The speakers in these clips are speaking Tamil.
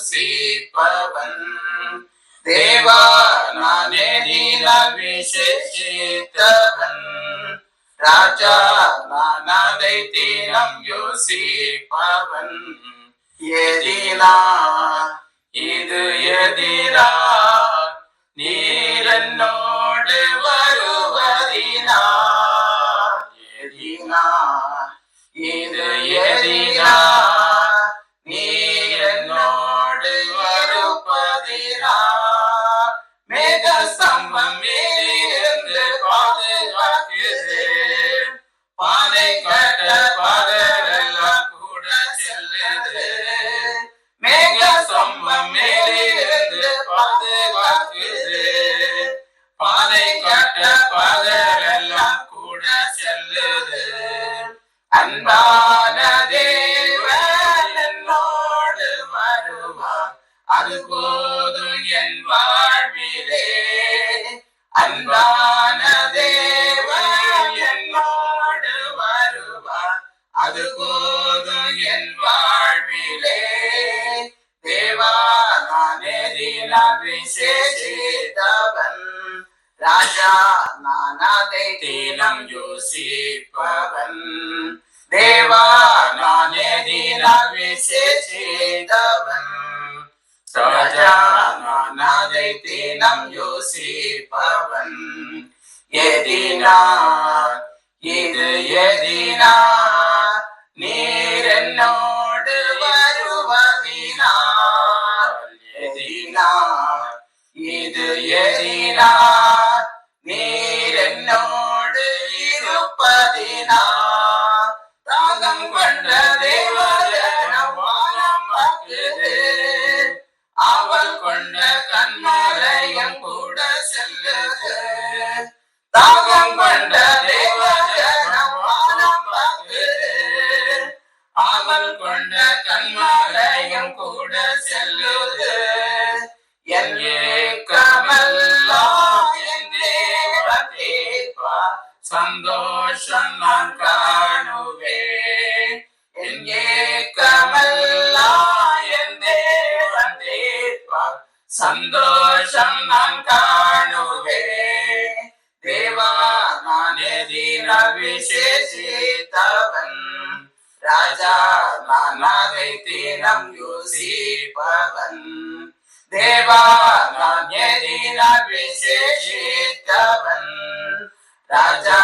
யோசிப்பவன். தேவா நானே தினம் விசேஷித்தவன். ராஜா நான் அதை தினம் யோசிப்பவன். எதினா இது எதிரா நீர் என்னோடு வருவதினா. எதினா இது எதிரா நீர் என்னோடு வருவதினா. மேக ஸ்தம்பம் மேலிருந்து பாதுகாக்குது. பாதை கட்ட பாதரெல்லாம் கூட செல்லுது. மேக ஸ்தம்பம் மேலிருந்து பாதுகாக்குது. பாதை கட்ட பாதரெல்லாம் கூட செல்லுது. அன்பான தேவன் என்னோடு வருவார், அது போதும் என் வாழ்விலே. அன்பான தேவன் என்னோடு வருவார், அது போதும் என் வாழ்விலே. தேவா நானே தினம் விசேஷித்தவன். ராஜா நான் அதை தினம் யோசிப்பவன். தேவா நானே தினம் விசேஷித்தவன். ராஜா நான் அதை தினம் யோசிப்பவன். எதினா இது எதினா நீர் என்னோடு வருவதினா. எதினா இது எதினா நீர் என்னோடு இருப்பதினா. தாகம் கொண்ட தேவஜனம் வானம் பார்க்குது. அவள் கொண்ட கண்மலையும் கூட செல்லுது. தாகம் கொண்ட தேவஜனம் வானம் பார்க்குது. அவள் கொண்ட கண்மலையும் கூட செல்லுது. என் ஏக்கமெல்லாம் என் தேவன் தீர்ப்பார், சந்தோஷம் நான் காணுவேன். என் ஏக்கமெல்லாம் என் தேவன் தீர்ப்பார், சந்தோஷம் நான் காணுவேன். தேவா நானே தினம் விசேஷித்தவன். ராஜா நான் அதை தினம் யோசிப்பவன். தேவா நான் தினம் விசேஷித்தவன். ராஜா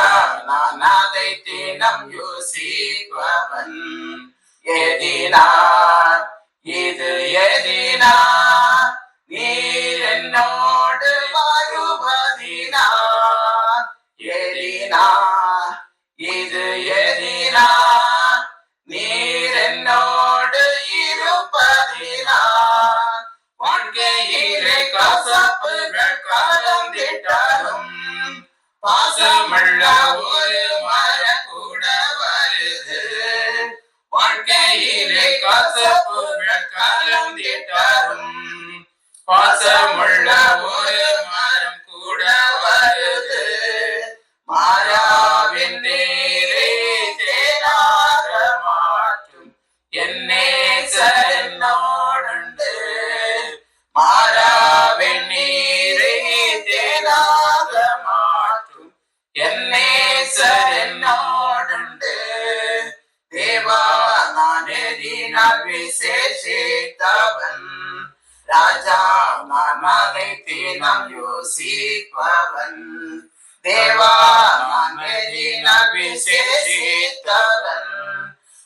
நான் அதை தினம் யோசிப்பவன். எதினா இது எதினா நீர் என்னோடு வருவதினா. எதினா இது எதினா நீர் என்னோடு இருப்பதினா. வாழ்க்கையிலே கசப்புகள் கலந்திட்டாலும் பாசமுள்ள ஒரு மரம் கூட வருது. வாழ்க்கையிலே கசப்புகள் கலந்திட்டாலும் பாசமுள்ள ஒரு மரம் கூட வருது. மாறாவின் நீரே தேனாக மாற்றும் என் நேசர் என்னோடுண்டு. மாறாவின் நீரே தேனாக மாற்றும் என் நேசர் என்னோடுண்டு. தேவா நானே தினம் விசேஷித்தவன். ராஜா நான் அதை தினம் யோசிப்பவன். தேவா நானே தினம் விசேஷித்தவன்.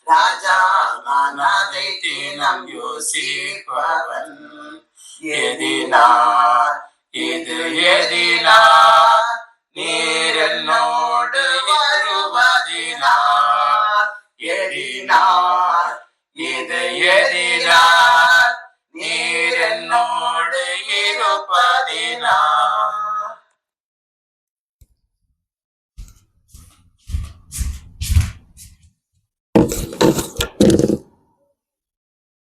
ராஜா நான் அதை தினம் யோசிப்பவன். எதினா இது எதினா நீர் என்னோடு வருவதினா. எதினா இது எதினா நீர் என்னோடு இருப்பதினா.